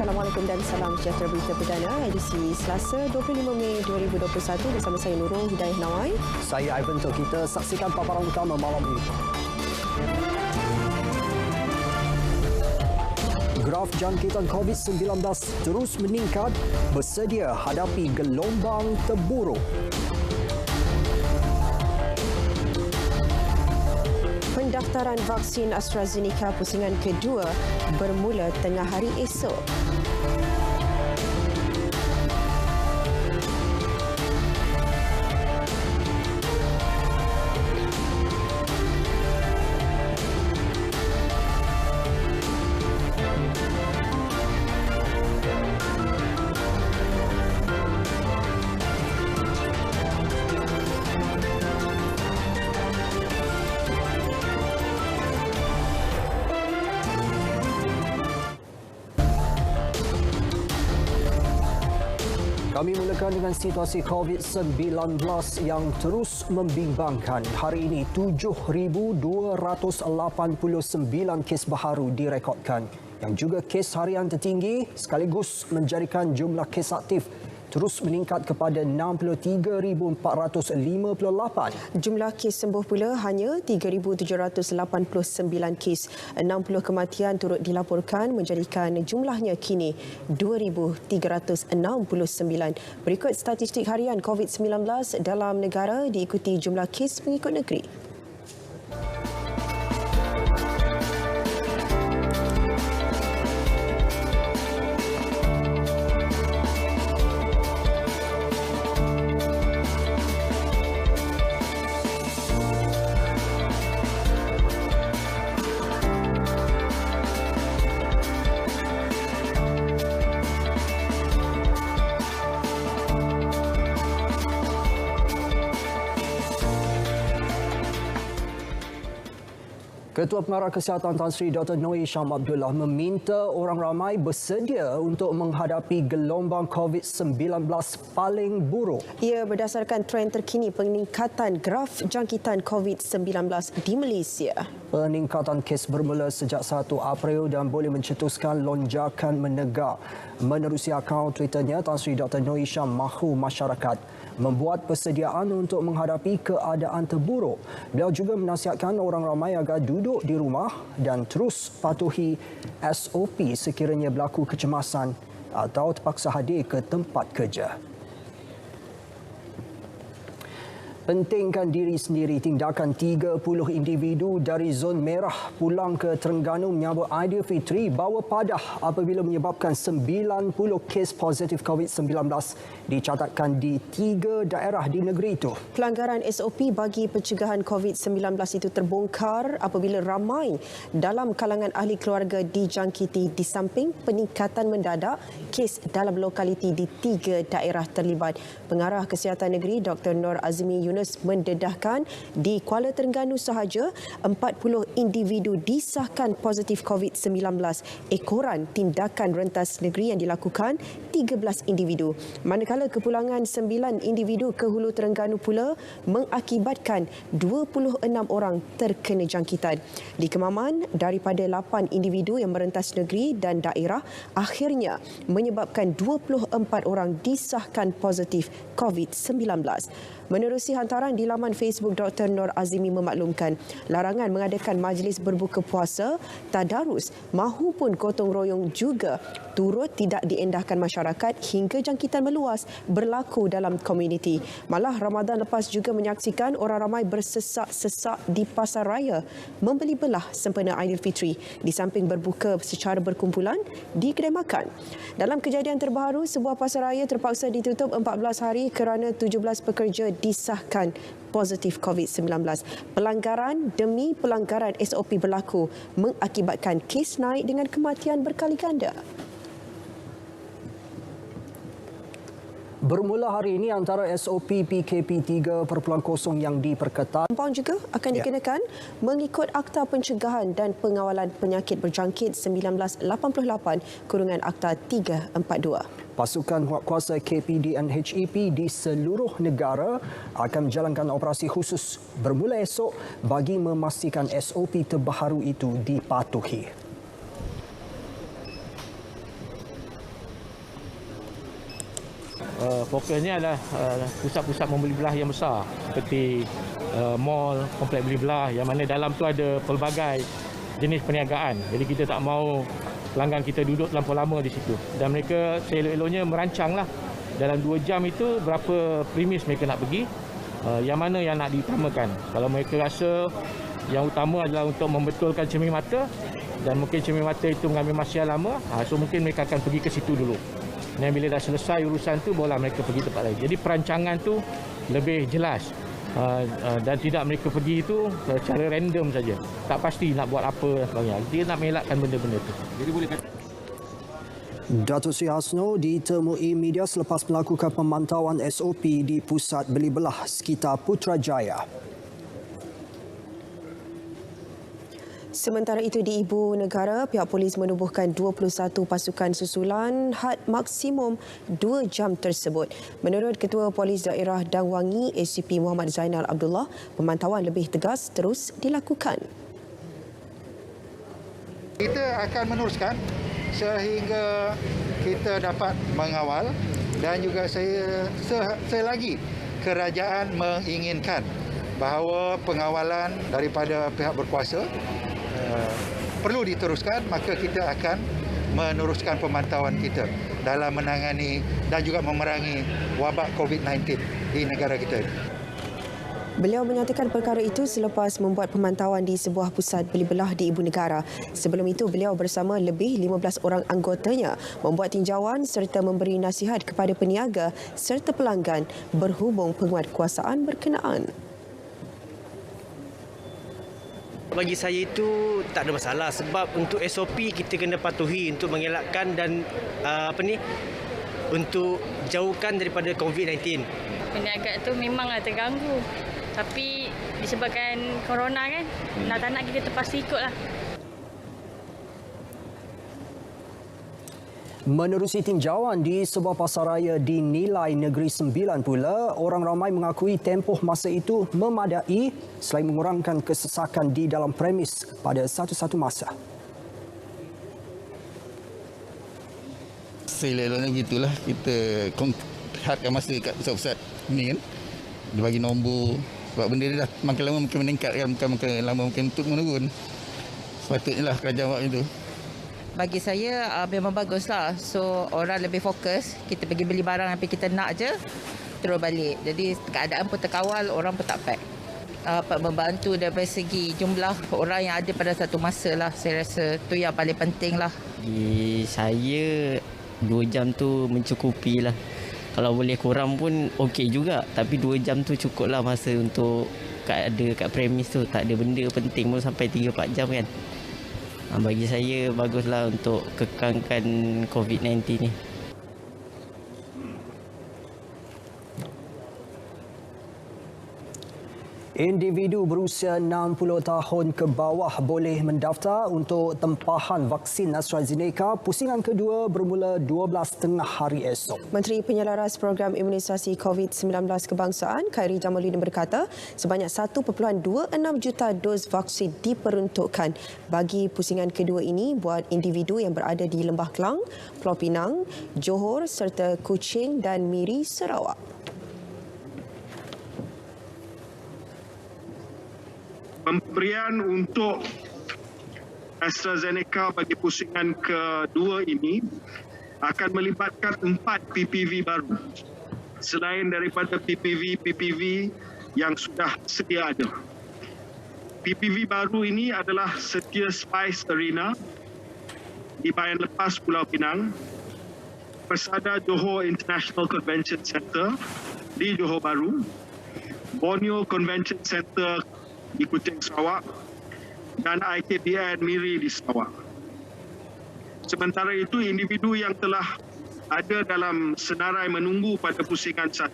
Assalamualaikum dan salam sejahtera. Berita perdana edisi Selasa 25 Mei 2021 bersama saya Nurul Hidayah Nawai. Saya Ivan Tok. Kita saksikan paparan utama malam ini. Graf jangkitan COVID-19 terus meningkat, bersedia hadapi gelombang terburuk. Pendaftaran vaksin AstraZeneca pusingan kedua bermula tengah hari esok. Kami mulakan dengan situasi COVID-19 yang terus membimbangkan. Hari ini 7,289 kes baharu direkodkan, yang juga kes harian tertinggi sekaligus menjadikan jumlah kes aktif terus meningkat kepada 63,458. Jumlah kes sembuh pula hanya 3,789 kes. 60 kematian turut dilaporkan menjadikan jumlahnya kini 2,369. Berikut statistik harian COVID-19 dalam negara diikuti jumlah kes pengikut negeri. Ketua Pengarah Kesihatan Tan Sri Dr. Noor Syam Abdullah meminta orang ramai bersedia untuk menghadapi gelombang COVID-19 paling buruk. Ia berdasarkan trend terkini peningkatan graf jangkitan COVID-19 di Malaysia. Peningkatan kes bermula sejak 1 April dan boleh mencetuskan lonjakan menegak. Menerusi akaun Twitternya, Tan Sri Dr. Noor Syam mahu masyarakat membuat persediaan untuk menghadapi keadaan terburuk. Beliau juga menasihatkan orang ramai agar duduk di rumah dan terus patuhi SOP sekiranya berlaku kecemasan atau terpaksa hadir ke tempat kerja. Pentingkan diri sendiri. Tindakan 30 individu dari zon merah pulang ke Terengganu menyambut Aidilfitri bawa padah apabila menyebabkan 90 kes positif COVID-19 dicatatkan di 3 daerah di negeri itu. Pelanggaran SOP bagi pencegahan COVID-19 itu terbongkar apabila ramai dalam kalangan ahli keluarga dijangkiti di samping peningkatan mendadak kes dalam lokaliti di 3 daerah terlibat. Pengarah Kesihatan Negeri Dr. Noor Azmi Yunus mendedahkan di Kuala Terengganu sahaja 40 individu disahkan positif COVID-19. Ekoran tindakan rentas negeri yang dilakukan 13 individu. Manakala kepulangan 9 individu ke Hulu Terengganu pula mengakibatkan 26 orang terkena jangkitan. Di Kemaman, daripada 8 individu yang merentas negeri dan daerah, akhirnya menyebabkan 24 orang disahkan positif COVID-19. Menerusi hantaran di laman Facebook, Dr. Noor Azmi memaklumkan larangan mengadakan majlis berbuka puasa, tadarus mahupun gotong royong juga turut tidak diendahkan masyarakat hingga jangkitan meluas berlaku dalam komuniti. Malah Ramadan lepas juga menyaksikan orang ramai bersesak-sesak di pasar raya membeli belah sempena Aidilfitri di samping berbuka secara berkumpulan di kedai makan. Dalam kejadian terbaru, sebuah pasar raya terpaksa ditutup 14 hari kerana 17 pekerja disahkan positif COVID-19. Pelanggaran demi pelanggaran SOP berlaku mengakibatkan kes naik dengan kematian berkali ganda. Bermula hari ini antara SOP PKP 3.0 yang diperketat. Compound juga akan dikenakan mengikut Akta Pencegahan dan Pengawalan Penyakit Berjangkit 1988 kurungan Akta 342. Pasukan kuasa KPD dan HEP di seluruh negara akan menjalankan operasi khusus bermula esok bagi memastikan SOP terbaru itu dipatuhi. fokusnya adalah pusat-pusat membeli belah yang besar seperti mall, kompleks beli belah yang mana dalam tu ada pelbagai jenis perniagaan. Jadi kita tak mahu pelanggan kita duduk terlampau lama di situ. Dan mereka seelok-eloknya merancanglah dalam 2 jam itu berapa premis mereka nak pergi, yang mana yang nak diutamakan. Kalau mereka rasa yang utama adalah untuk membetulkan cermin mata dan mungkin cermin mata itu mengambil masa yang lama, so mungkin mereka akan pergi ke situ dulu. Dan bila dah selesai urusan tu, barulah mereka pergi tempat lain. Jadi perancangan tu lebih jelas dan tidak mereka pergi itu secara random saja. Tak pasti nak buat apa dan sebagainya. Dia nak mengelakkan benda-benda tu. Jadi boleh kata Datuk Seri Hasno ditemui media selepas melakukan pemantauan SOP di pusat beli belah sekitar Putrajaya. Sementara itu di Ibu Negara, pihak polis menubuhkan 21 pasukan susulan had maksimum 2 jam tersebut. Menurut Ketua Polis Daerah Dang Wangi, ACP Muhammad Zainal Abdullah, pemantauan lebih tegas terus dilakukan. Kita akan meneruskan sehingga kita dapat mengawal dan juga selagi kerajaan menginginkan bahawa pengawalan daripada pihak berkuasa perlu diteruskan, maka kita akan meneruskan pemantauan kita dalam menangani dan juga memerangi wabak COVID-19 di negara kita. Beliau menyatakan perkara itu selepas membuat pemantauan di sebuah pusat beli belah di Ibu Negara. Sebelum itu, beliau bersama lebih 15 orang anggotanya membuat tinjauan serta memberi nasihat kepada peniaga serta pelanggan berhubung penguatkuasaan berkenaan. Bagi saya itu tak ada masalah sebab untuk SOP kita kena patuhi untuk mengelakkan dan untuk jauhkan daripada COVID-19. Peniaga tu memanglah terganggu. Tapi disebabkan corona kan, nak tak nak kita terpaksa ikutlah. Menerusi tinjauan di sebuah pasaraya di Nilai Negeri Sembilan pula, orang ramai mengakui tempoh masa itu memadai selain mengurangkan kesesakan di dalam premis pada satu-satu masa. Seleloknya begitulah, kita hadkan masa kat pusat-pusat ni kan. Dia bagi nombor. Sebab benda ni dah makin lama makin meningkat kan, makin lama makin menurun. Sepatutnya lah kerajaan buat macam tu. Bagi saya memang baguslah. So orang lebih fokus, kita pergi beli barang apa kita nak je, terus balik. Jadi keadaan pun terkawal, orang pun tak pack. Membantu dari segi jumlah orang yang ada pada satu masa lah. Saya rasa tu yang paling penting lah. Bagi saya 2 jam tu mencukupi lah. Kalau boleh kurang pun okey juga. Tapi 2 jam tu cukup lah masa untuk kat premis tu. Tak ada benda penting pun sampai 3-4 jam kan. Bagi saya baguslah untuk kekangkan COVID-19 ni. Individu berusia 60 tahun ke bawah boleh mendaftar untuk tempahan vaksin AstraZeneca pusingan kedua bermula 12 tengah hari esok. Menteri Penyelaras Program Imunisasi COVID-19 Kebangsaan, Khairi Jamaluddin berkata, sebanyak 1.26 juta dos vaksin diperuntukkan bagi pusingan kedua ini buat individu yang berada di Lembah Kelang, Pulau Pinang, Johor serta Kuching dan Miri, Sarawak. Pemberian untuk AstraZeneca bagi pusingan kedua ini akan melibatkan 4 PPV baru selain daripada PPV yang sudah sedia ada. PPV baru ini adalah Setia Spice Arena di Bayan Lepas Pulau Pinang, Persada Johor International Convention Centre di Johor Bahru, Borneo Convention Centre di Kuching, Sarawak dan IKBN Miri di Sarawak. Sementara itu, individu yang telah ada dalam senarai menunggu pada pusingan 1,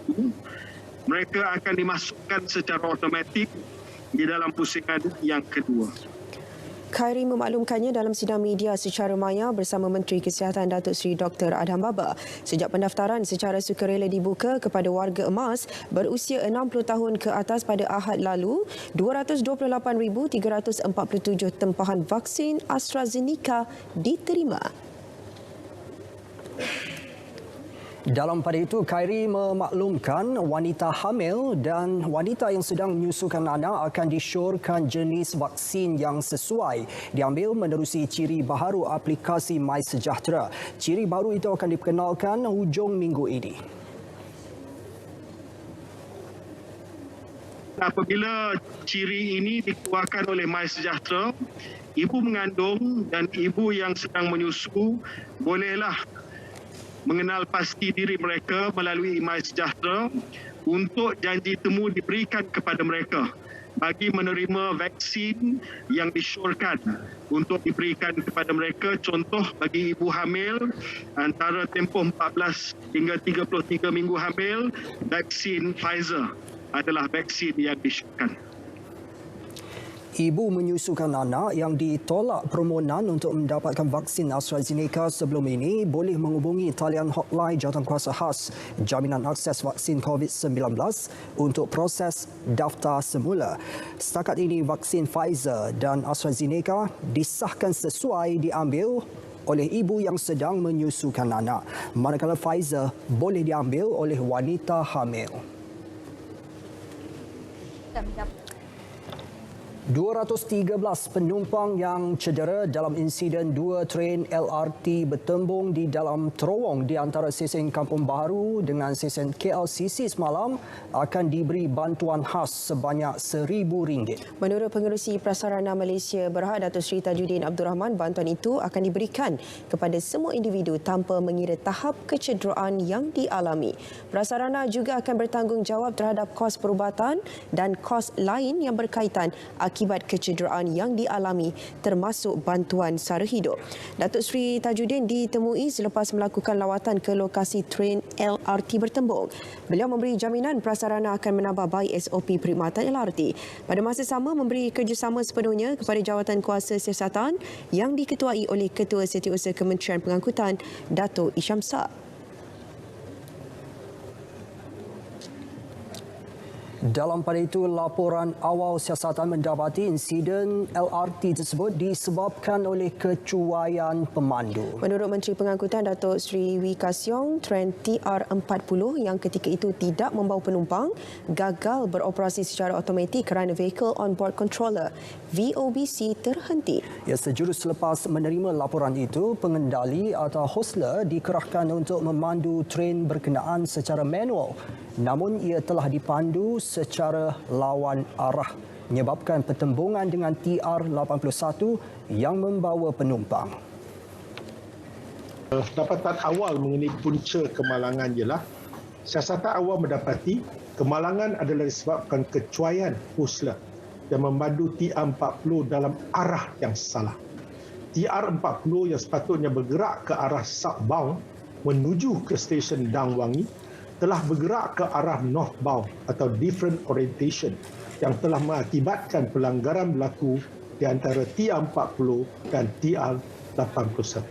mereka akan dimasukkan secara automatik di dalam pusingan yang kedua. Khairi memaklumkannya dalam sidang media secara maya bersama Menteri Kesihatan Datuk Seri Dr. Adham Baba. Sejak pendaftaran secara sukarela dibuka kepada warga emas berusia 60 tahun ke atas pada Ahad lalu, 228,347 tempahan vaksin AstraZeneca diterima. Dalam pada itu, Khairi memaklumkan wanita hamil dan wanita yang sedang menyusukan anak akan disyorkan jenis vaksin yang sesuai diambil menerusi ciri baharu aplikasi MySejahtera. Ciri baru itu akan diperkenalkan hujung minggu ini. Apabila ciri ini dikeluarkan oleh MySejahtera, ibu mengandung dan ibu yang sedang menyusu bolehlah mengenal pasti diri mereka melalui MySejahtera untuk janji temu diberikan kepada mereka bagi menerima vaksin yang disyorkan untuk diberikan kepada mereka. Contoh, bagi ibu hamil antara tempoh 14 hingga 33 minggu hamil, vaksin Pfizer adalah vaksin yang disyorkan. Ibu menyusukan anak yang ditolak permohonan untuk mendapatkan vaksin AstraZeneca sebelum ini boleh menghubungi talian hotline Jawatankuasa Khas Jaminan Akses Vaksin COVID-19 untuk proses daftar semula. Setakat ini, vaksin Pfizer dan AstraZeneca disahkan sesuai diambil oleh ibu yang sedang menyusukan anak, manakala Pfizer boleh diambil oleh wanita hamil. 213 penumpang yang cedera dalam insiden dua train LRT bertembung di dalam terowong di antara stesen Kampung Baharu dengan stesen KLCC semalam akan diberi bantuan khas sebanyak RM1,000. Menurut Pengerusi Prasarana Malaysia Berhad Datuk Seri Tajuddin Abdul Rahman, bantuan itu akan diberikan kepada semua individu tanpa mengira tahap kecederaan yang dialami. Prasarana juga akan bertanggungjawab terhadap kos perubatan dan kos lain yang berkaitan akibat kecederaan yang dialami, termasuk bantuan sara hidup. Datuk Seri Tajuddin ditemui selepas melakukan lawatan ke lokasi train LRT bertembung. Beliau memberi jaminan prasarana akan menambah baik SOP perkhidmatan LRT. Pada masa sama, memberi kerjasama sepenuhnya kepada Jawatan Kuasa Siasatan yang diketuai oleh Ketua Setiausaha Kementerian Pengangkutan, Dato' Isyamsak. Dalam pada itu, laporan awal siasatan mendapati insiden LRT tersebut disebabkan oleh kecuaian pemandu. Menurut Menteri Pengangkutan Datuk Seri Wee Ka Siong, tren TR40 yang ketika itu tidak membawa penumpang gagal beroperasi secara automatik kerana Vehicle On Board Controller VOBC terhenti. Ya, sejurus selepas menerima laporan itu, pengendali atau hostler dikerahkan untuk memandu tren berkenaan secara manual. Namun ia telah dipandu secara lawan arah, menyebabkan pertembungan dengan TR81 yang membawa penumpang. Dapatan awal mengenai punca kemalangan ialah siasatan awal mendapati kemalangan adalah disebabkan kecuaian hostler yang memandu TR40 dalam arah yang salah. TR40 yang sepatutnya bergerak ke arah southbound menuju ke stesen Dang Wangi telah bergerak ke arah northbound atau different orientation yang telah mengakibatkan pelanggaran berlaku di antara TR40 dan TR81.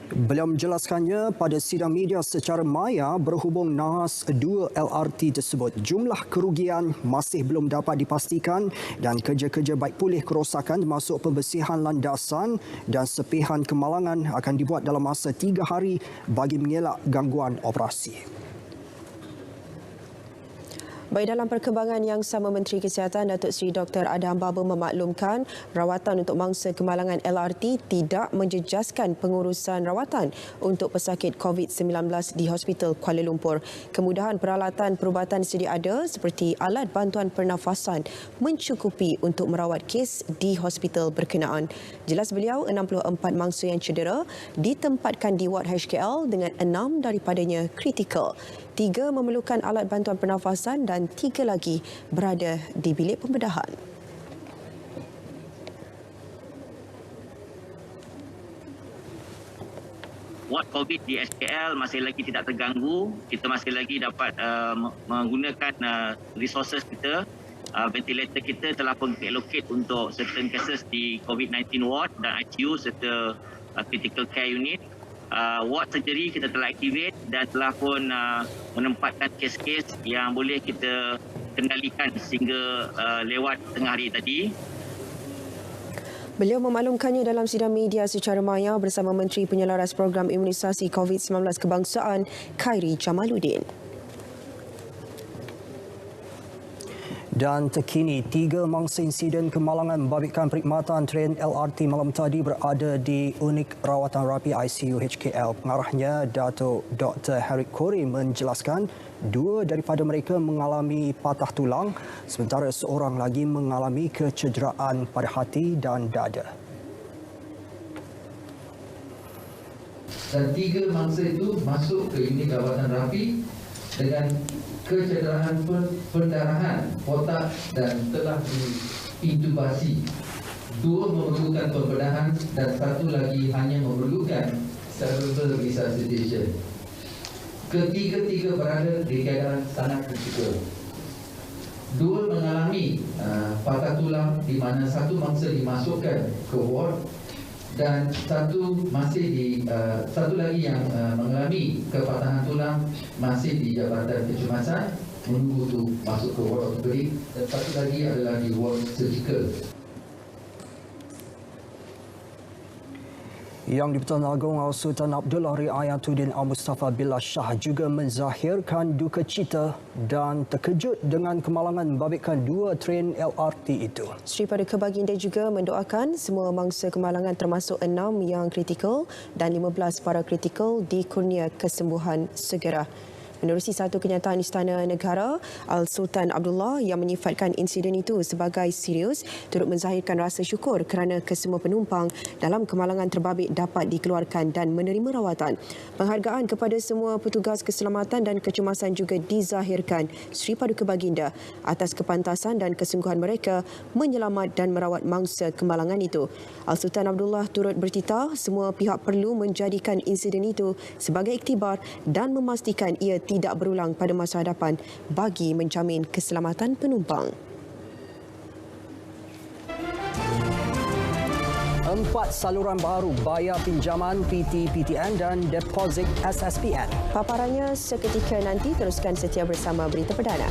Beliau menjelaskannya pada sidang media secara maya berhubung nahas dua LRT tersebut. Jumlah kerugian masih belum dapat dipastikan dan kerja-kerja baik pulih kerosakan termasuk pembersihan landasan dan sepihan kemalangan akan dibuat dalam masa 3 hari bagi mengelak gangguan operasi. Baik, dalam perkembangan yang sama, Menteri Kesihatan Datuk Seri Dr. Adham Baba memaklumkan rawatan untuk mangsa kemalangan LRT tidak menjejaskan pengurusan rawatan untuk pesakit COVID-19 di Hospital Kuala Lumpur. Kemudahan peralatan perubatan sedia ada seperti alat bantuan pernafasan mencukupi untuk merawat kes di hospital berkenaan. Jelas beliau, 64 mangsa yang cedera ditempatkan di ward HKL dengan 6 daripadanya kritikal. 3 memerlukan alat bantuan pernafasan dan 3 lagi berada di bilik pembedahan. Ward COVID di SKL masih lagi tidak terganggu. Kita masih lagi dapat menggunakan resources kita. Ventilator kita telah pun allocate untuk certain cases di COVID-19 ward dan ICU serta critical care unit. Ward surgery kita telah activate dan telah pun menempatkan kes-kes yang boleh kita kendalikan sehingga lewat tengah hari tadi. Beliau memaklumkannya dalam sidang media secara maya bersama Menteri Penyelaras Program Imunisasi COVID-19 Kebangsaan, Khairi Jamaluddin. Dan terkini, 3 mangsa insiden kemalangan membabitkan perkhidmatan tren LRT malam tadi berada di unit rawatan rapi ICU HKL. Pengarahnya, Dato' Dr. Harit Khoury menjelaskan 2 daripada mereka mengalami patah tulang sementara seorang lagi mengalami kecederaan pada hati dan dada. Dan 3 mangsa itu masuk ke unit rawatan rapi dengan kecederaan pendarahan otak dan telah diintubasi. 2 memerlukan pembedahan dan 1 lagi hanya memerlukan cerebral resuscitation. Ketiga-tiga berada di keadaan sangat kritikal. 2 mengalami patah tulang di mana 1 mangsa dimasukkan ke ward dan 1 lagi yang mengalami kepatahan tulang masih di Jabatan Kecemasan menunggu untuk masuk ke ward ortopedik dan 1 lagi adalah di ward surgical. Yang di-Pertuan Agong Sultan Abdullah Riayatuddin Al-Mustafa Billah Shah juga menzahirkan duka cita dan terkejut dengan kemalangan membabitkan 2 tren LRT itu. Sri Paduka Baginda juga mendoakan semua mangsa kemalangan termasuk 6 yang kritikal dan 15 para kritikal dikurnia kesembuhan segera. Menerusi satu kenyataan Istana Negara, Al-Sultan Abdullah yang menyifatkan insiden itu sebagai serius turut menzahirkan rasa syukur kerana kesemua penumpang dalam kemalangan terbabit dapat dikeluarkan dan menerima rawatan. Penghargaan kepada semua petugas keselamatan dan kecemasan juga dizahirkan Sri Paduka Baginda atas kepantasan dan kesungguhan mereka menyelamat dan merawat mangsa kemalangan itu. Al-Sultan Abdullah turut bertitah semua pihak perlu menjadikan insiden itu sebagai iktibar dan memastikan ia tidak berulang pada masa hadapan bagi menjamin keselamatan penumpang. 4 saluran baru bayar pinjaman PT-PTN dan deposit SSPN. Paparannya seketika nanti, teruskan setia bersama Berita Perdana.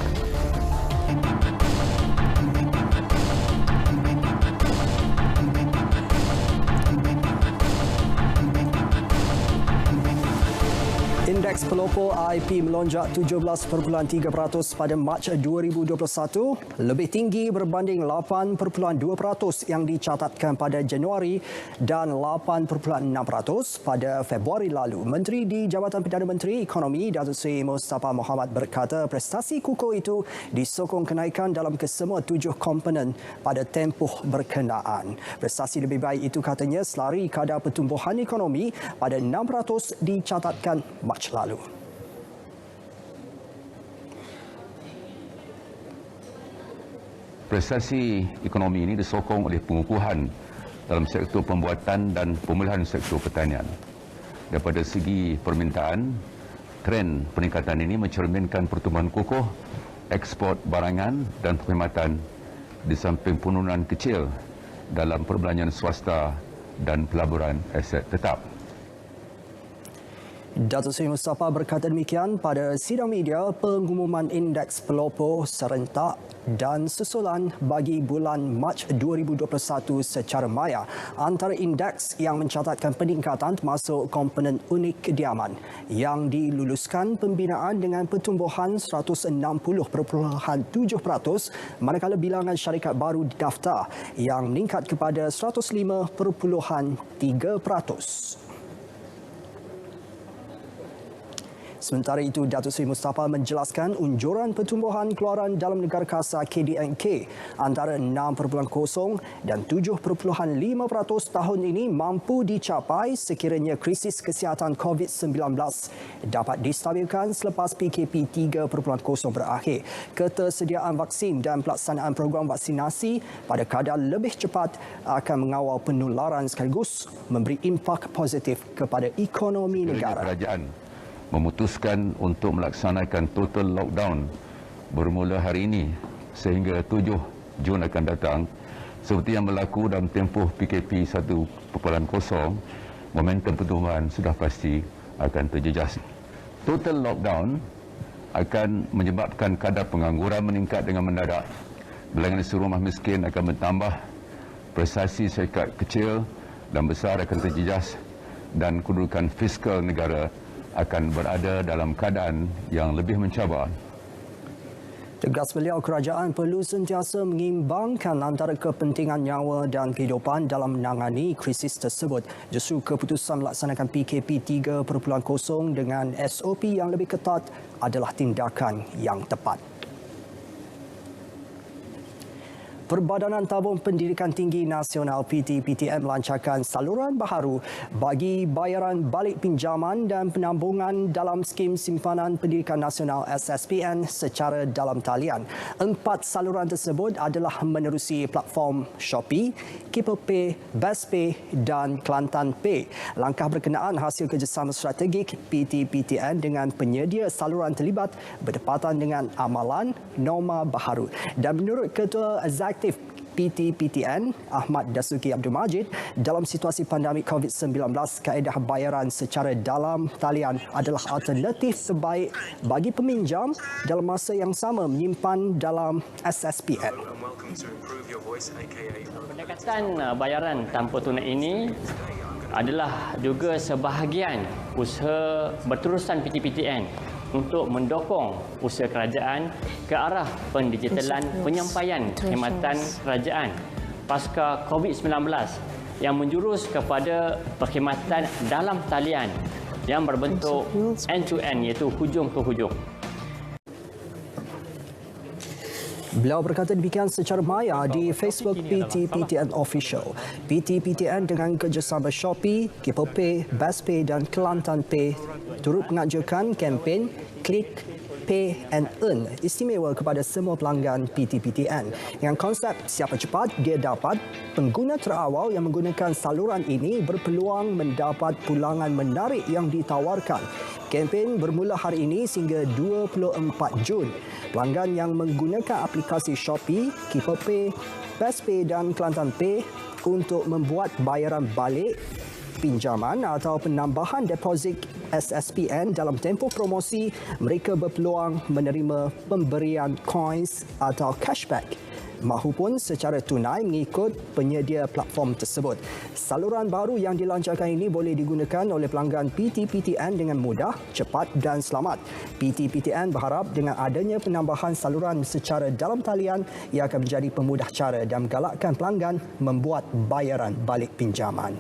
Indeks pelopor IP melonjak 17.3% pada Mac 2021, lebih tinggi berbanding 8.2% yang dicatatkan pada Januari dan 8.6% pada Februari lalu. Menteri di Jabatan Perdana Menteri Ekonomi Datuk Seri Mustafa Mohamad berkata prestasi kukuh itu disokong kenaikan dalam kesemua 7 komponen pada tempoh berkenaan. Prestasi lebih baik itu katanya selari kadar pertumbuhan ekonomi pada 6% dicatatkan Mac lalu. Prestasi ekonomi ini disokong oleh pengukuhan dalam sektor pembuatan dan pemulihan sektor pertanian. Daripada segi permintaan, tren peningkatan ini mencerminkan pertumbuhan kukuh ekspor barangan dan perkhidmatan di samping penurunan kecil dalam perbelanjaan swasta dan pelaburan aset tetap. Datuk Seri Mustafa berkata demikian pada sidang media pengumuman indeks pelopor serentak dan susulan bagi bulan Mac 2021 secara maya. Antara indeks yang mencatatkan peningkatan termasuk komponen unik kediaman yang diluluskan pembinaan dengan pertumbuhan 160.7%, manakala bilangan syarikat baru didaftar yang meningkat kepada 105.3%. Sementara itu, Datuk Seri Mustafa menjelaskan unjuran pertumbuhan keluaran dalam negara kasar KDNK antara 6.0 dan 7.5% tahun ini mampu dicapai sekiranya krisis kesihatan COVID-19 dapat distabilkan selepas PKP 3.0 berakhir. Ketersediaan vaksin dan pelaksanaan program vaksinasi pada kadar lebih cepat akan mengawal penularan sekaligus memberi impak positif kepada ekonomi negara. Kerajaan memutuskan untuk melaksanakan total lockdown bermula hari ini sehingga 7 Jun akan datang. Seperti yang berlaku dalam tempoh PKP 1.0, momentum pertumbuhan sudah pasti akan terjejas. Total lockdown akan menyebabkan kadar pengangguran meningkat dengan mendadak. Bilangan seluruh rumah miskin akan bertambah. prestasi syarikat kecil dan besar akan terjejas dan kedudukan fiskal negara akan berada dalam keadaan yang lebih mencabar. Tegas beliau, kerajaan perlu sentiasa mengimbangkan antara kepentingan nyawa dan kehidupan dalam menangani krisis tersebut. Justru keputusan melaksanakan PKP 3.0 dengan SOP yang lebih ketat adalah tindakan yang tepat. Perbadanan Tabung Pendidikan Tinggi Nasional PT-PTN melancarkan saluran baharu bagi bayaran balik pinjaman dan penambungan dalam skim simpanan pendidikan nasional SSPN secara dalam talian. 4 saluran tersebut adalah menerusi platform Shopee, Keeper Pay, Best Pay dan Kelantan Pay. Langkah berkenaan hasil kerjasama strategik PT-PTN dengan penyedia saluran terlibat berdepatan dengan amalan norma baharu. Dan menurut Ketua Eksekutif PT-PTN Ahmad Dasuki Abdul Majid, dalam situasi pandemik COVID-19, kaedah bayaran secara dalam talian adalah alternatif terbaik bagi peminjam dalam masa yang sama menyimpan dalam SSPN. Pendekatan bayaran tanpa tunai ini adalah juga sebahagian usaha berterusan PT-PTN untuk mendukung usaha kerajaan ke arah pendigitalan penyampaian khidmatan kerajaan pasca COVID-19 yang menjurus kepada perkhidmatan dalam talian yang berbentuk end-to-end, iaitu hujung ke hujung. Beliau berkata demikian secara maya di Facebook PT-PTN Official. PT-PTN dengan kerjasama Shopee, Keeper Pay, Best Pay dan Kelantan Pay turut mengajukan kempen Click, Pay and Earn istimewa kepada semua pelanggan PT-PTN. Dengan konsep siapa cepat, dia dapat, pengguna terawal yang menggunakan saluran ini berpeluang mendapat pulangan menarik yang ditawarkan. Kempen bermula hari ini sehingga 24 Jun. Pelanggan yang menggunakan aplikasi Shopee, Keeper Pay, Best Pay dan Kelantan Pay untuk membuat bayaran balik pinjaman atau penambahan deposit SSPN dalam tempoh promosi, mereka berpeluang menerima pemberian coins atau cashback mahupun secara tunai mengikut penyedia platform tersebut. Saluran baru yang dilancarkan ini boleh digunakan oleh pelanggan PT-PTN dengan mudah, cepat dan selamat. PT-PTN berharap dengan adanya penambahan saluran secara dalam talian, ia akan menjadi pemudah cara dan menggalakkan pelanggan membuat bayaran balik pinjaman.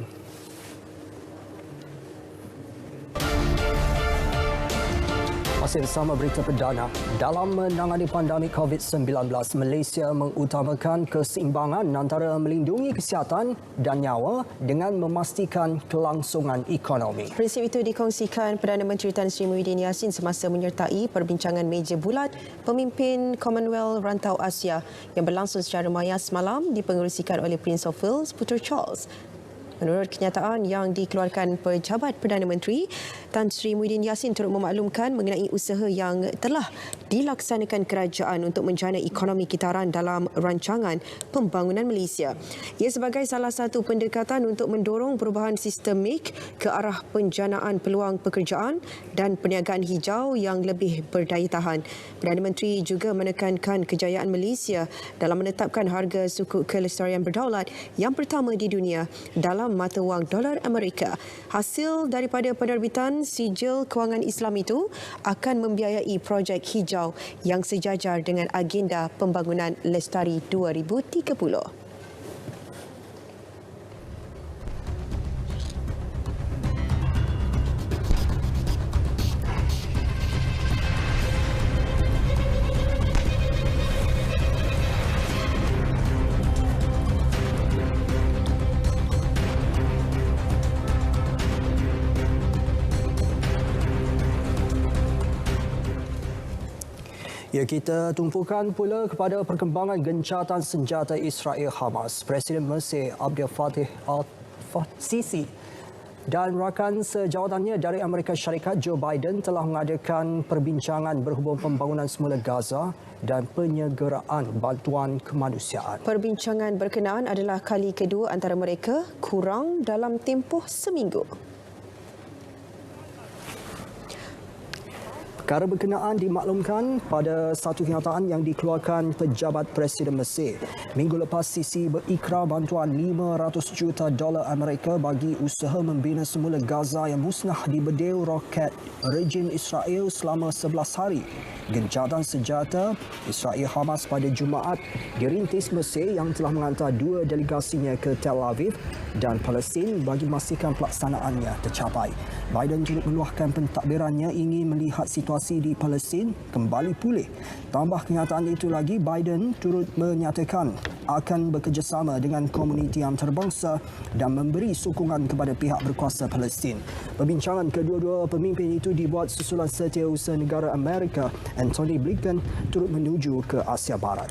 Masih bersama berita perdana. Dalam menangani pandemik COVID-19, Malaysia mengutamakan keseimbangan antara melindungi kesihatan dan nyawa dengan memastikan kelangsungan ekonomi. Prinsip itu dikongsikan Perdana Menteri Tan Sri Muhyiddin Yassin semasa menyertai perbincangan meja bulat pemimpin Commonwealth Rantau Asia yang berlangsung secara maya semalam dipengerusikan oleh Prince of Wales Putra Charles. Menurut kenyataan yang dikeluarkan Pejabat Perdana Menteri, Tan Sri Muhyiddin Yassin turut memaklumkan mengenai usaha yang telah dilaksanakan kerajaan untuk menjana ekonomi kitaran dalam rancangan pembangunan Malaysia. Ia sebagai salah satu pendekatan untuk mendorong perubahan sistemik ke arah penjanaan peluang pekerjaan dan perniagaan hijau yang lebih berdaya tahan. Perdana Menteri juga menekankan kejayaan Malaysia dalam menetapkan harga sukuk kelestarian berdaulat yang pertama di dunia dalam mata wang dolar Amerika. Hasil daripada penerbitan sijil kewangan Islam itu akan membiayai projek hijau yang sejajar dengan agenda pembangunan Lestari 2030. Ya, kita tumpukan pula kepada perkembangan gencatan senjata Israel Hamas. Presiden Mesir Abdel Fattah al-Sisi dan rakan sejawatannya dari Amerika Syarikat Joe Biden telah mengadakan perbincangan berhubung pembangunan semula Gaza dan penyergeraan bantuan kemanusiaan. Perbincangan berkenaan adalah kali kedua antara mereka kurang dalam tempoh seminggu. Perkara berkenaan dimaklumkan pada satu kenyataan yang dikeluarkan pejabat Presiden Mesir. Minggu lepas Sisi berikrar bantuan $500 juta Amerika bagi usaha membina semula Gaza yang musnah di bedil roket rejim Israel selama 11 hari. Gencatan senjata Israel Hamas pada Jumaat dirintis Mesir yang telah menghantar 2 delegasinya ke Tel Aviv dan Palestin bagi memastikan pelaksanaannya tercapai. Biden turut meluahkan pentadbirannya ingin melihat situasi di Palestin kembali pulih. Tambah kenyataan itu lagi, Biden turut menyatakan akan bekerjasama dengan komuniti antarabangsa dan memberi sokongan kepada pihak berkuasa Palestin. Perbincangan kedua-dua pemimpin itu dibuat susulan Setiausaha Negara Amerika Antony Blinken turut menuju ke Asia Barat.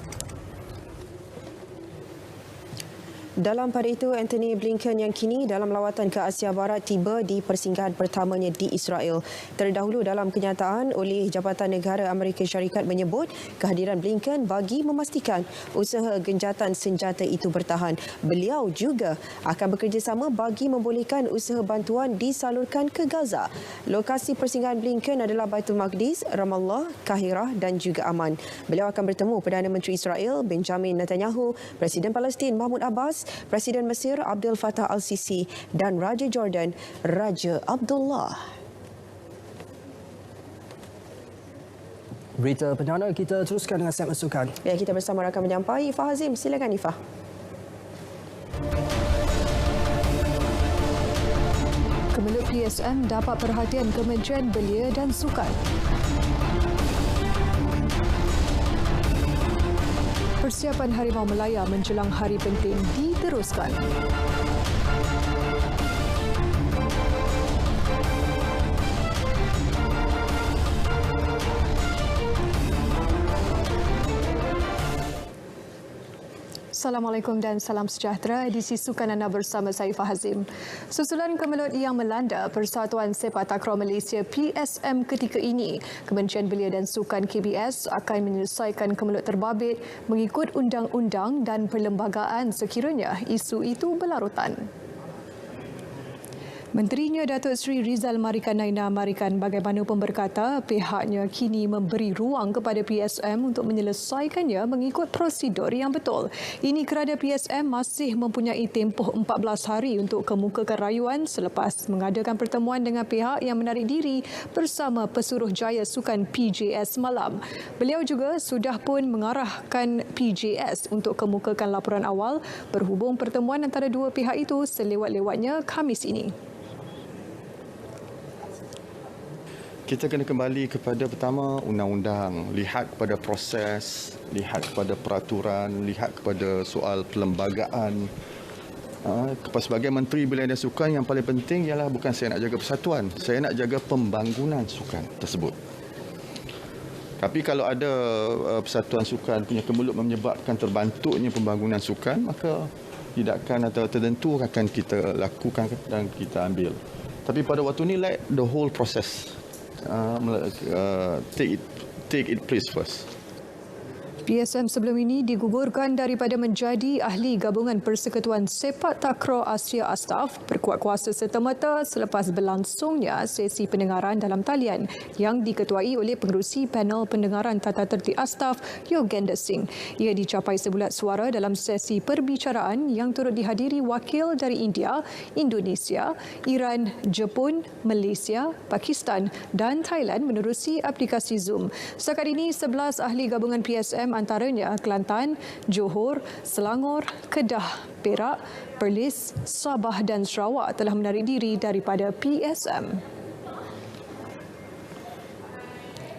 Dalam pada itu, Antony Blinken yang kini dalam lawatan ke Asia Barat tiba di persinggahan pertamanya di Israel. Terdahulu dalam kenyataan oleh Jabatan Negara Amerika Syarikat menyebut kehadiran Blinken bagi memastikan usaha gencatan senjata itu bertahan. Beliau juga akan bekerjasama bagi membolehkan usaha bantuan disalurkan ke Gaza. Lokasi persinggahan Blinken adalah Baitul Maqdis, Ramallah, Kahirah dan juga Amman. Beliau akan bertemu Perdana Menteri Israel Benjamin Netanyahu, Presiden Palestin Mahmud Abbas, Presiden Mesir Abdel Fattah al-Sisi dan Raja Jordan Raja Abdullah. Berita perdana kita teruskan dengan segmen sukan. Ya, kita bersama rakan menyampai Ifah Hazim. Silakan Ifah. Kemelut PSM dapat perhatian Kementerian Belia dan Sukan. Persiapan Harimau Melaya menjelang hari penting diteruskan. Assalamualaikum dan salam sejahtera. Edisi Sukan anda bersama saya Ifah Hazim. Susulan kemelut yang melanda Persatuan Sepak Takraw Malaysia PSM ketika ini, Kementerian Belia dan Sukan KBS akan menyelesaikan kemelut terbabit mengikut undang-undang dan perlembagaan sekiranya isu itu berlarutan. Menterinya Datuk Seri Rizal Marikan Naina Marikan bagaimanapun berkata pihaknya kini memberi ruang kepada PSM untuk menyelesaikannya mengikut prosedur yang betul. Ini kerana PSM masih mempunyai tempoh 14 hari untuk kemukakan rayuan selepas mengadakan pertemuan dengan pihak yang menarik diri bersama Pesuruhjaya Sukan PJS malam. Beliau juga sudah pun mengarahkan PJS untuk kemukakan laporan awal berhubung pertemuan antara dua pihak itu selewat-lewatnya Khamis ini. Kita kena kembali kepada pertama undang-undang, lihat kepada proses, lihat kepada peraturan, lihat kepada soal perlembagaan. Sebagai Menteri Belia dan Sukan, yang paling penting ialah bukan saya nak jaga persatuan, saya nak jaga pembangunan sukan tersebut. Tapi kalau ada persatuan sukan punya kemelut menyebabkan terbantuknya pembangunan sukan, maka tindakan atau tertentu akan kita lakukan dan kita ambil. Tapi pada waktu ini, let the whole process take it place first. PSM sebelum ini digugurkan daripada menjadi ahli gabungan Persekutuan Sepak Takraw Asia ASTAF berkuat kuasa serta-merta selepas berlangsungnya sesi pendengaran dalam talian yang diketuai oleh pengerusi panel pendengaran tata tertib ASTAF Yogender Singh. Ia dicapai sebulat suara dalam sesi perbicaraan yang turut dihadiri wakil dari India, Indonesia, Iran, Jepun, Malaysia, Pakistan dan Thailand menerusi aplikasi Zoom. Setakat ini 11 ahli gabungan PSM antaranya Kelantan, Johor, Selangor, Kedah, Perak, Perlis, Sabah dan Sarawak telah menarik diri daripada PSM.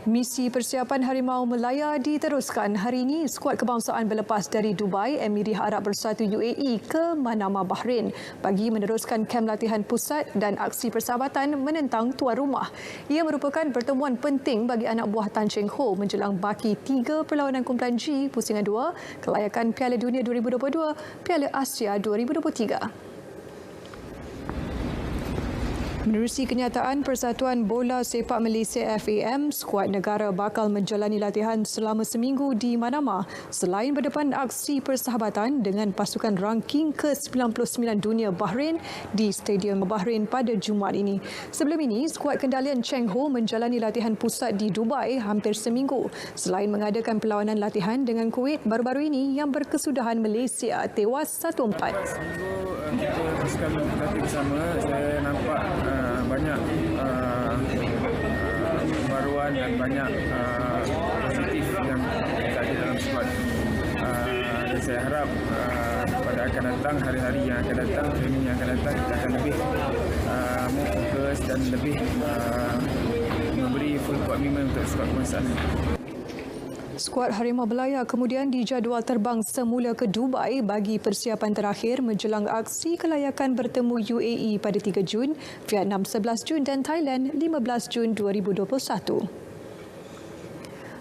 Misi persiapan Harimau Melaya diteruskan. Hari ini, skuad kebangsaan berlepas dari Dubai, Emirah Arab Bersatu UAE ke Manama, Bahrain bagi meneruskan kem latihan pusat dan aksi persahabatan menentang tuan rumah. Ia merupakan pertemuan penting bagi anak buah Tan Cheng Ho menjelang baki 3 perlawanan kumpulan G pusingan 2 kelayakan Piala Dunia 2022, Piala Asia 2023. Menerusi kenyataan Persatuan Bola Sepak Malaysia FAM, skuad negara bakal menjalani latihan selama seminggu di Manama selain berdepan aksi persahabatan dengan pasukan ranking ke-99 dunia Bahrain di Stadium Bahrain pada Jumaat ini. Sebelum ini, skuad kendalian Cheng Ho menjalani latihan pusat di Dubai hampir seminggu selain mengadakan perlawanan latihan dengan Kuwait baru-baru ini yang berkesudahan Malaysia tewas 1-4. Kita sekali latih bersama, saya nampak banyak pembaruan dan banyak positif yang ada dalam skuad. Dan saya harap pada akan datang, hari-hari yang akan datang, training yang akan datang, kita akan lebih more fokus dan lebih memberi full commitment untuk skuad kebangsaan. Skuad Harimau Belaya kemudian dijadual terbang semula ke Dubai bagi persiapan terakhir menjelang aksi kelayakan bertemu UAE pada 3 Jun, Vietnam 11 Jun dan Thailand 15 Jun 2021.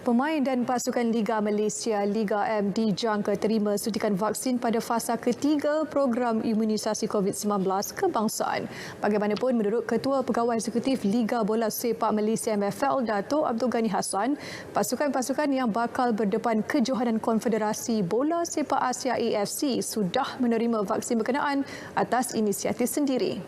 Pemain dan pasukan Liga Malaysia Liga M dijangka terima suntikan vaksin pada fasa ketiga program imunisasi COVID-19 kebangsaan. Bagaimanapun, menurut Ketua Pegawai Eksekutif Liga Bola Sepak Malaysia MFL, Dato' Abdul Ghani Hassan, pasukan-pasukan yang bakal berdepan Kejohanan Konfederasi Bola Sepak Asia AFC sudah menerima vaksin berkenaan atas inisiatif sendiri.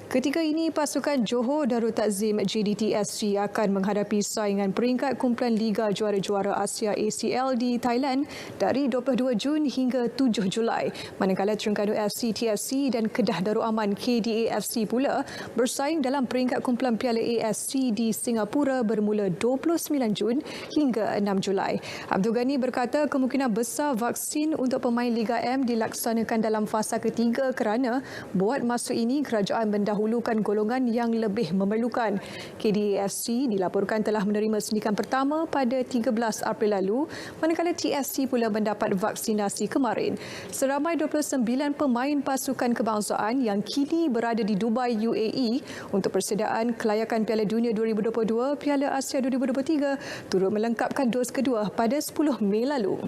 Ketika ini, pasukan Johor Darul Takzim JDTSG akan menghadapi saingan peringkat kumpulan Liga Juara-Juara Asia ACL di Thailand dari 22 Jun hingga 7 Julai. Manakala Terengganu FC TFC dan Kedah Darul Aman KDA FC pula bersaing dalam peringkat kumpulan Piala ASC di Singapura bermula 29 Jun hingga 6 Julai. Abdul Ghani berkata kemungkinan besar vaksin untuk pemain Liga M dilaksanakan dalam fasa ketiga kerana buat masa ini kerajaan mendahulukan golongan yang lebih memerlukan. KDAFC dilaporkan telah menerima suntikan pertama pada 13 April lalu, manakala TFC pula mendapat vaksinasi kemarin. Seramai 29 pemain pasukan kebangsaan yang kini berada di Dubai, UAE untuk persediaan kelayakan Piala Dunia 2022, Piala Asia 2023 turut melengkapkan dos kedua pada 10 Mei lalu.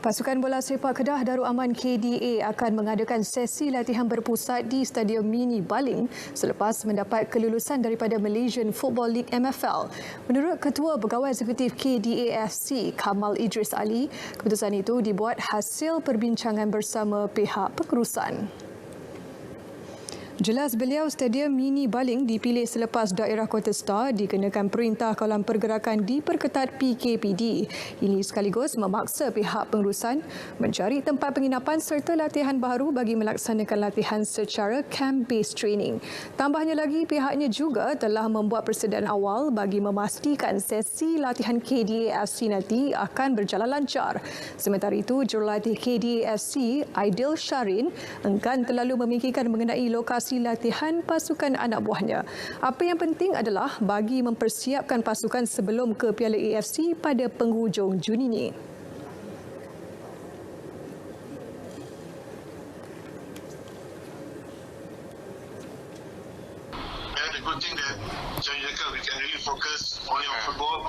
Pasukan Bola Sepak Kedah Darul Aman KDA akan mengadakan sesi latihan berpusat di Stadium Mini Baling selepas mendapat kelulusan daripada Malaysian Football League MFL. Menurut Ketua Pegawai Eksekutif KDAFC Kamal Idris Ali, keputusan itu dibuat hasil perbincangan bersama pihak pengurusan. Jelas beliau, Stadium Mini Baling dipilih selepas daerah Kota Star dikenakan perintah kawalan pergerakan diperketat PKPD. Ini sekaligus memaksa pihak pengurusan mencari tempat penginapan serta latihan baru bagi melaksanakan latihan secara camp-based training. Tambahnya lagi, pihaknya juga telah membuat persediaan awal bagi memastikan sesi latihan KDAFC nanti akan berjalan lancar. Sementara itu, jurulatih KDAFC Aidil Syarin enggan terlalu memikirkan mengenai lokasi latihan pasukan anak buahnya. Apa yang penting adalah bagi mempersiapkan pasukan sebelum ke Piala AFC pada penghujung Jun ini. The good thing that we can really focus only on football.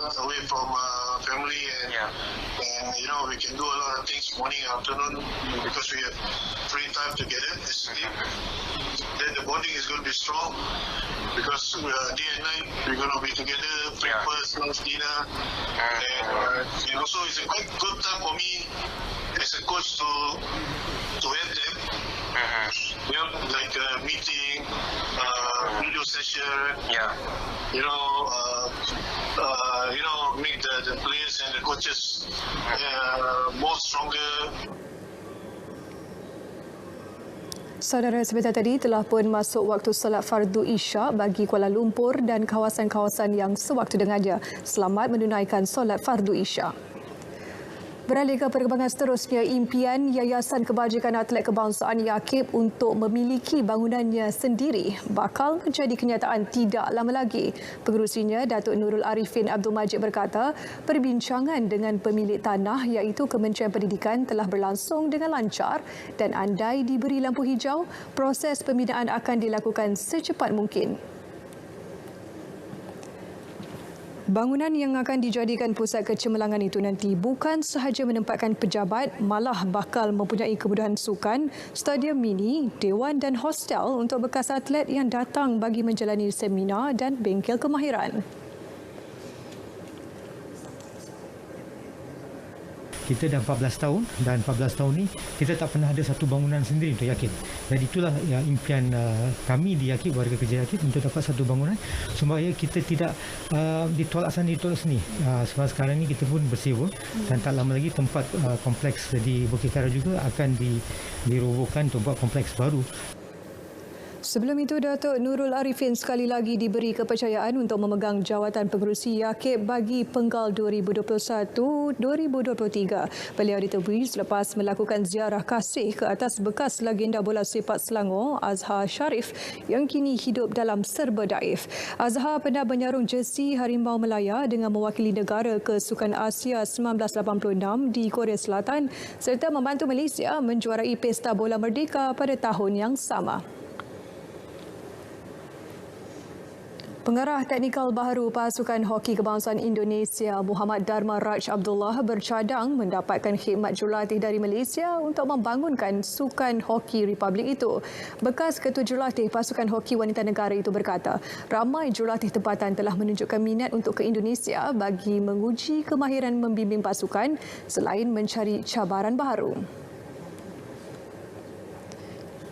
Away from family and we can do a lot of things morning and afternoon because we have free time together as a team. Then the bonding is going to be strong because day and night we're going to be together, breakfast, lunch, dinner, and also it's a quite good time for me as a coach to help them. Like a meeting, video session. Make the players and the coaches more stronger. Saudara, sebentar tadi telah pun masuk waktu solat fardu Isyak bagi Kuala Lumpur dan kawasan-kawasan yang sewaktu dengannya. Selamat menunaikan solat fardu Isyak. Beralih ke perkembangan seterusnya, impian Yayasan Kebajikan Atlet Kebangsaan YAKIB untuk memiliki bangunannya sendiri bakal menjadi kenyataan tidak lama lagi. Pengerusinya, Datuk Nurul Arifin Abdul Majid berkata, perbincangan dengan pemilik tanah iaitu Kementerian Pendidikan telah berlangsung dengan lancar dan andai diberi lampu hijau, proses pembinaan akan dilakukan secepat mungkin. Bangunan yang akan dijadikan pusat kecemerlangan itu nanti bukan sahaja menempatkan pejabat, malah bakal mempunyai kemudahan sukan, stadium mini, dewan dan hostel untuk bekas atlet yang datang bagi menjalani seminar dan bengkel kemahiran. Kita dah 14 tahun dan 14 tahun ni kita tak pernah ada satu bangunan sendiri untuk Yakit. Dan itulah yang impian kami di Yakit, warga kerja Yakit, untuk dapat satu bangunan supaya kita tidak ditolak sana ditolak sini. Sebab sekarang ni kita pun bersewa dan tak lama lagi tempat kompleks di Bukit Kara juga akan dirobohkan untuk buat kompleks baru. Sebelum itu, Datuk Nurul Arifin sekali lagi diberi kepercayaan untuk memegang jawatan pengerusi Yakit bagi Penggal 2021-2023. Beliau ditemui selepas melakukan ziarah kasih ke atas bekas legenda bola sepak Selangor, Azhar Sharif, yang kini hidup dalam serba daif. Azhar pernah menyarung jersey Harimau Melaya dengan mewakili negara ke Sukan Asia 1986 di Korea Selatan serta membantu Malaysia menjuarai Pesta Bola Merdeka pada tahun yang sama. Pengarah teknikal baharu Pasukan Hoki Kebangsaan Indonesia, Muhammad Dharma Raj Abdullah, bercadang mendapatkan khidmat jurulatih dari Malaysia untuk membangunkan Sukan Hoki Republik itu. Bekas Ketua Jurulatih Pasukan Hoki Wanita Negara itu berkata, ramai jurulatih tempatan telah menunjukkan minat untuk ke Indonesia bagi menguji kemahiran membimbing pasukan selain mencari cabaran baharu.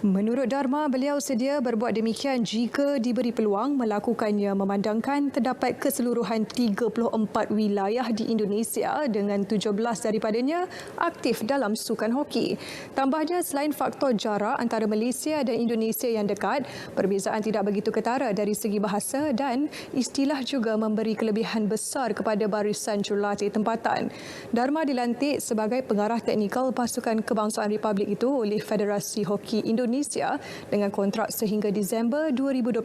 Menurut Dharma, beliau sedia berbuat demikian jika diberi peluang melakukannya, memandangkan terdapat keseluruhan 34 wilayah di Indonesia dengan 17 daripadanya aktif dalam sukan hoki. Tambahnya, selain faktor jarak antara Malaysia dan Indonesia yang dekat, perbezaan tidak begitu ketara dari segi bahasa dan istilah juga memberi kelebihan besar kepada barisan jurulatih tempatan. Dharma dilantik sebagai pengarah teknikal Pasukan Kebangsaan Republik itu oleh Federasi Hoki Indonesia dengan kontrak sehingga Disember 2025.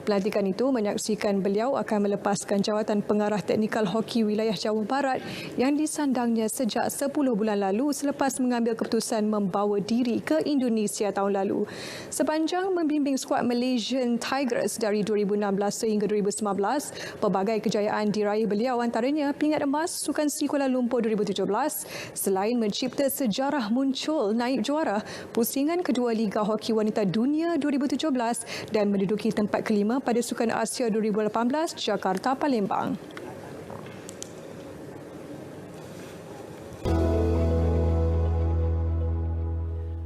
Pelantikan itu menyaksikan beliau akan melepaskan jawatan pengarah teknikal hoki wilayah Jawa Barat yang disandangnya sejak 10 bulan lalu selepas mengambil keputusan membawa diri ke Indonesia tahun lalu. Sepanjang membimbing skuad Malaysian Tigers dari 2016 sehingga 2019, pelbagai kejayaan diraih beliau, antaranya pingat emas Sukan Si Kuala Lumpur 2017, selain mencipta sejarah muncul naib juara pusingan kedua Liga Hoki Wanita Dunia 2017 dan menduduki tempat kelima pada Sukan Asia 2018 Jakarta Palembang.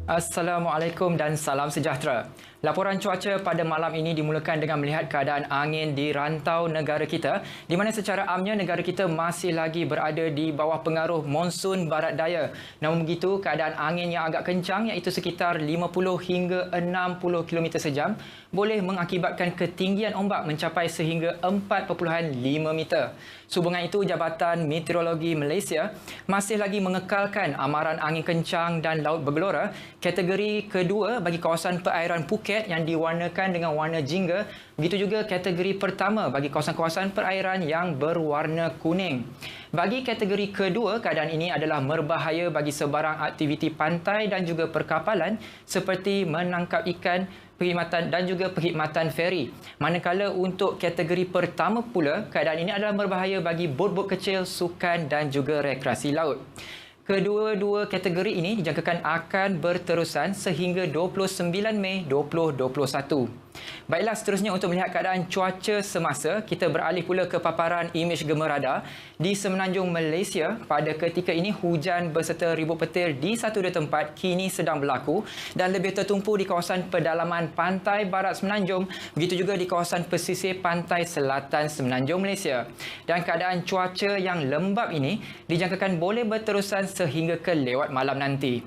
Assalamualaikum dan salam sejahtera. Laporan cuaca pada malam ini dimulakan dengan melihat keadaan angin di rantau negara kita, di mana secara amnya negara kita masih lagi berada di bawah pengaruh monsun barat daya. Namun begitu, keadaan angin yang agak kencang iaitu sekitar 50 hingga 60 km sejam boleh mengakibatkan ketinggian ombak mencapai sehingga 4.5 meter. Sehubungan itu, Jabatan Meteorologi Malaysia masih lagi mengekalkan amaran angin kencang dan laut bergelora kategori kedua bagi kawasan perairan Phuket yang diwarnakan dengan warna jingga. Begitu juga kategori pertama bagi kawasan-kawasan perairan yang berwarna kuning. Bagi kategori kedua, keadaan ini adalah berbahaya bagi sebarang aktiviti pantai dan juga perkapalan seperti menangkap ikan, perkhidmatan dan juga perkhidmatan feri. Manakala untuk kategori pertama pula, keadaan ini adalah berbahaya bagi bot-bot kecil, sukan dan juga rekreasi laut. Kedua-dua kategori ini dijangkakan akan berterusan sehingga 29 Mei 2021. Baiklah, seterusnya untuk melihat keadaan cuaca semasa, kita beralih pula ke paparan imej gema radar. Di Semenanjung Malaysia, pada ketika ini hujan berserta ribut petir di satu dua tempat kini sedang berlaku dan lebih tertumpu di kawasan pedalaman pantai barat Semenanjung, begitu juga di kawasan pesisir pantai selatan Semenanjung Malaysia. Dan keadaan cuaca yang lembap ini dijangkakan boleh berterusan sehingga ke lewat malam nanti.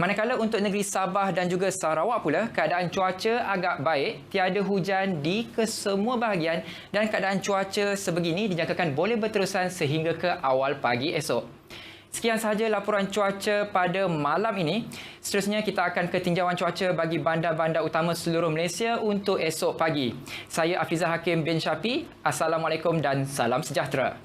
Manakala untuk negeri Sabah dan juga Sarawak pula, keadaan cuaca agak baik, tiada hujan di kesemua bahagian dan keadaan cuaca sebegini dijangkakan boleh berterusan sehingga ke awal pagi esok. Sekian sahaja laporan cuaca pada malam ini. Seterusnya kita akan ke tinjauan cuaca bagi bandar-bandar utama seluruh Malaysia untuk esok pagi. Saya Afizah Hakim bin Syafi. Assalamualaikum dan salam sejahtera.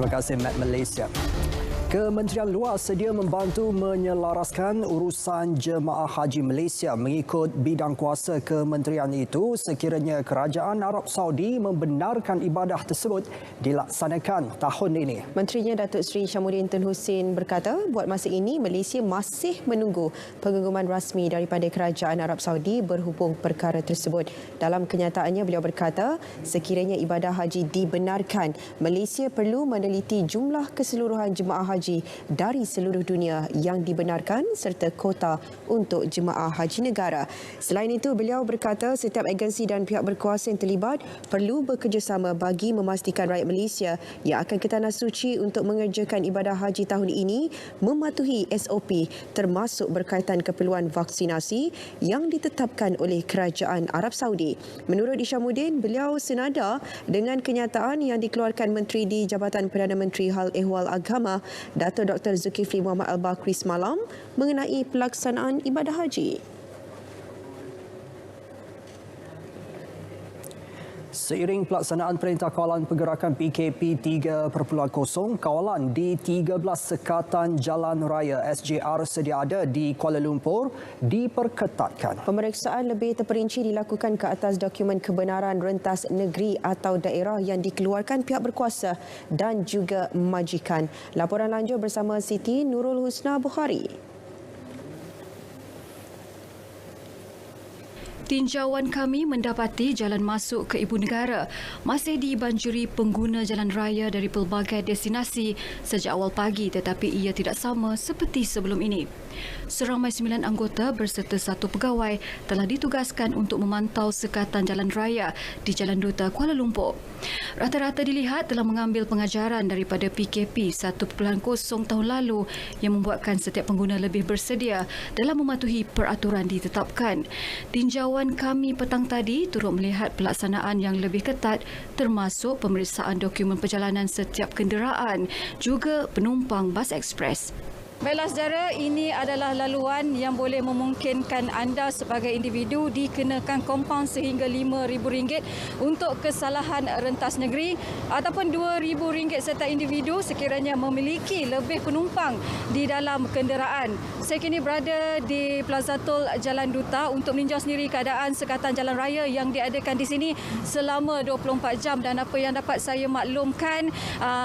Terima kasih Matt Malaysia. Kementerian Luar sedia membantu menyelaraskan urusan jemaah haji Malaysia mengikut bidang kuasa kementerian itu sekiranya Kerajaan Arab Saudi membenarkan ibadah tersebut dilaksanakan tahun ini. Menterinya Datuk Seri Syamuddin Tun Hussein berkata, buat masa ini Malaysia masih menunggu pengumuman rasmi daripada Kerajaan Arab Saudi berhubung perkara tersebut. Dalam kenyataannya, beliau berkata, sekiranya ibadah haji dibenarkan, Malaysia perlu meneliti jumlah keseluruhan jemaah haji dari seluruh dunia yang dibenarkan serta kota untuk jemaah haji negara. Selain itu, beliau berkata setiap agensi dan pihak berkuasa yang terlibat perlu bekerjasama bagi memastikan rakyat Malaysia yang akan ke Tanah Suci untuk mengerjakan ibadah haji tahun ini mematuhi SOP termasuk berkaitan keperluan vaksinasi yang ditetapkan oleh Kerajaan Arab Saudi. Menurut Isyamuddin, beliau senada dengan kenyataan yang dikeluarkan Menteri di Jabatan Perdana Menteri Hal Ehwal Agama Dato' Dr. Zulkifli Muhammad Al-Bakri semalam mengenai pelaksanaan ibadah haji. Seiring pelaksanaan Perintah Kawalan Pergerakan PKP 3.0, kawalan di 13 sekatan jalan raya SJR sedia ada di Kuala Lumpur diperketatkan. Pemeriksaan lebih terperinci dilakukan ke atas dokumen kebenaran rentas negeri atau daerah yang dikeluarkan pihak berkuasa dan juga majikan. Laporan lanjut bersama Siti Nurul Husna Bukhari. Tinjauan kami mendapati jalan masuk ke Ibu Negara masih dibanjiri pengguna jalan raya dari pelbagai destinasi sejak awal pagi tetapi ia tidak sama seperti sebelum ini. Seramai 9 anggota berserta 1 pegawai telah ditugaskan untuk memantau sekatan jalan raya di Jalan Duta Kuala Lumpur. Rata-rata dilihat telah mengambil pengajaran daripada PKP 1.0 tahun lalu yang membuatkan setiap pengguna lebih bersedia dalam mematuhi peraturan ditetapkan. Tinjauan kami petang tadi turut melihat pelaksanaan yang lebih ketat termasuk pemeriksaan dokumen perjalanan setiap kenderaan juga penumpang bas ekspres. Baiklah saudara, ini adalah laluan yang boleh memungkinkan anda sebagai individu dikenakan kompaun sehingga RM5,000 untuk kesalahan rentas negeri ataupun RM2,000 serta individu sekiranya memiliki lebih penumpang di dalam kenderaan. Saya kini berada di Plaza Tol Jalan Duta untuk meninjau sendiri keadaan sekatan jalan raya yang diadakan di sini selama 24 jam dan apa yang dapat saya maklumkan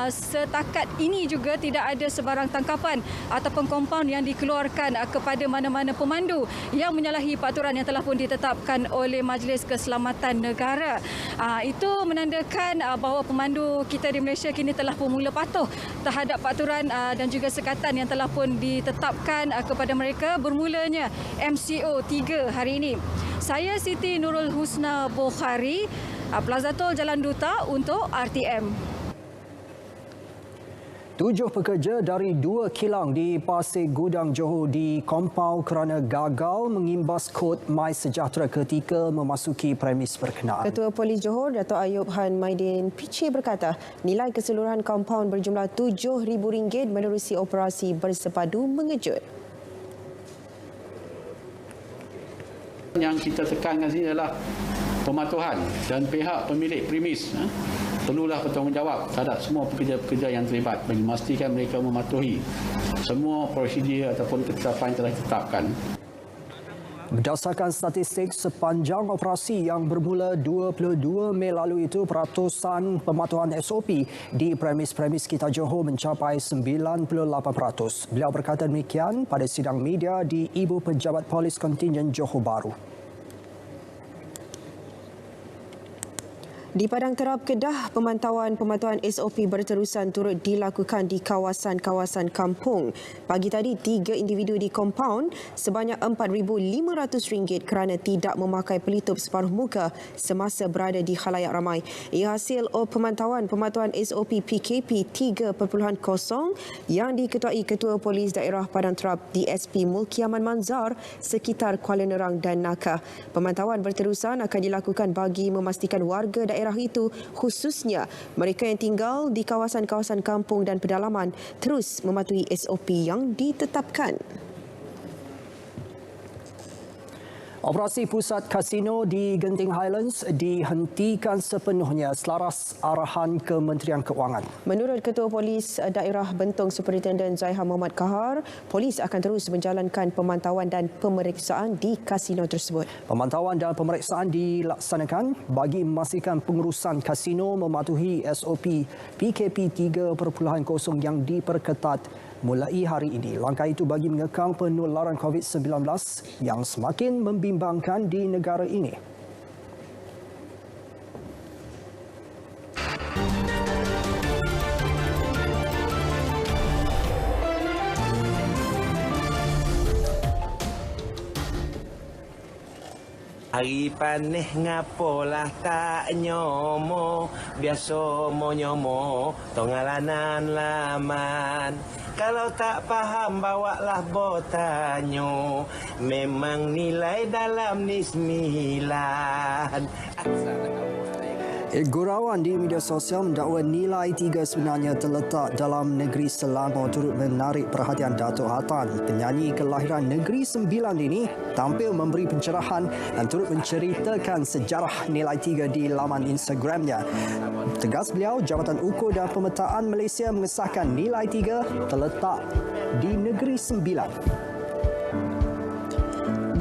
setakat ini juga tidak ada sebarang tangkapan ataupun kompaun yang dikeluarkan kepada mana-mana pemandu yang menyalahi peraturan yang telah pun ditetapkan oleh Majlis Keselamatan Negara. Itu menandakan bahawa pemandu kita di Malaysia kini telah pun mula patuh terhadap peraturan dan juga sekatan yang telah pun ditetapkan kepada mereka bermulanya MCO 3 hari ini. Saya Siti Nurul Husna Bukhari, Plaza Tol Jalan Duta untuk RTM. 7 pekerja dari 2 kilang di Pasir Gudang Johor di kompau kerana gagal mengimbas kod MySejahtera ketika memasuki premis berkenaan. Ketua Polis Johor, Dato' Ayub Han Maidin Piche berkata, nilai keseluruhan kompaun berjumlah RM7,000 menerusi operasi bersepadu mengejut. Yang kita tekankan sini adalah pematuhan dan pihak pemilik premis perlulah bertanggungjawab terhadap semua pekerja-pekerja yang terlibat bagi memastikan mereka mematuhi semua prosedur ataupun ketetapan yang telah ditetapkan. Berdasarkan statistik sepanjang operasi yang bermula 22 Mei lalu itu, peratusan pematuhan SOP di premis-premis Kita Johor mencapai 98%. Beliau berkata demikian pada sidang media di Ibu Pejabat Polis Kontingen Johor Bahru. Di Padang Terap, Kedah, pemantauan SOP berterusan turut dilakukan di kawasan-kawasan kampung. Pagi tadi, 3 individu di kompaun sebanyak RM4,500 kerana tidak memakai pelitup separuh muka semasa berada di khalayak ramai. Ia hasil pemantauan SOP PKP 3.0 yang diketuai Ketua Polis Daerah Padang Terap DSP Mulki Aman Manzar sekitar Kuala Nerang dan Nakah. Pemantauan berterusan akan dilakukan bagi memastikan warga daerah itu, khususnya mereka yang tinggal di kawasan-kawasan kampung dan pedalaman, terus mematuhi SOP yang ditetapkan. Operasi pusat kasino di Genting Highlands dihentikan sepenuhnya selaras arahan Kementerian Keuangan. Menurut Ketua Polis Daerah Bentong Superintendent Zaiha Muhammad Kahar, polis akan terus menjalankan pemantauan dan pemeriksaan di kasino tersebut. Pemantauan dan pemeriksaan dilaksanakan bagi memastikan pengurusan kasino mematuhi SOP PKP 3.0 yang diperketat mulai hari ini. Langkah itu bagi mengekang penularan COVID-19 yang semakin membimbangkan di negara ini. Hari panih ngapolah tak nyomo, biasa mo nyomo, tongalanan laman. Kalau tak faham bawalah botanyo, memang nilai dalam ni 9. Gurauan di media sosial mendakwa nilai 3 sebenarnya terletak dalam negeri Selangor turut menarik perhatian Datuk Hatan. Penyanyi kelahiran Negeri Sembilan ini tampil memberi pencerahan dan turut menceritakan sejarah nilai 3 di laman Instagramnya. Tegas beliau, Jabatan Ukur dan Pemetaan Malaysia mengesahkan nilai 3 terletak di Negeri Sembilan.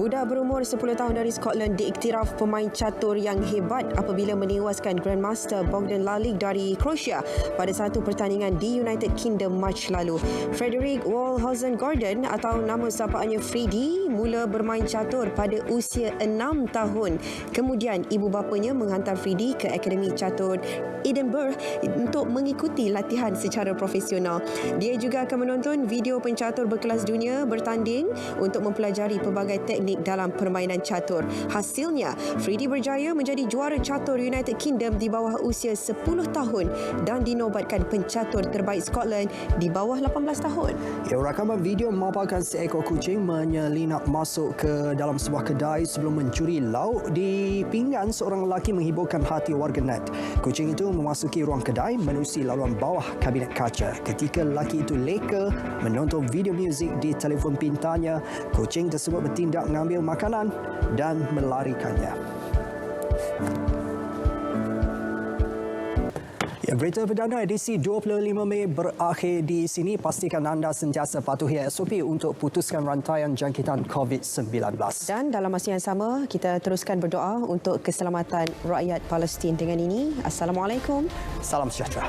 Budak berumur 10 tahun dari Scotland diiktiraf pemain catur yang hebat apabila menewaskan Grandmaster Bogdan Lalich dari Croatia pada satu pertandingan di United Kingdom Mac lalu. Frederick Walhausen-Gordon atau nama sapaannya Freddy mula bermain catur pada usia 6 tahun. Kemudian ibu bapanya menghantar Freddy ke Akademi Catur Edinburgh untuk mengikuti latihan secara profesional. Dia juga akan menonton video pencatur berkelas dunia bertanding untuk mempelajari pelbagai teknik dalam permainan catur. Hasilnya, Freddy berjaya menjadi juara catur United Kingdom di bawah usia 10 tahun dan dinobatkan pencatur terbaik Scotland di bawah 18 tahun. Rakaman video memaparkan seekor kucing menyelinap masuk ke dalam sebuah kedai sebelum mencuri lauk di pinggan seorang lelaki menghiburkan hati warganet. Kucing itu memasuki ruang kedai menerusi laluan bawah kabinet kaca. Ketika lelaki itu leka menonton video muzik di telefon pintarnya, kucing tersebut bertindak mengambil makanan dan melarikannya. Berita perdana edisi 25 Mei berakhir di sini. Pastikan anda sentiasa patuhi SOP untuk putuskan rantaian jangkitan COVID-19. Dan dalam masa yang sama, kita teruskan berdoa untuk keselamatan rakyat Palestin. Dengan ini, Assalamualaikum. Salam sejahtera.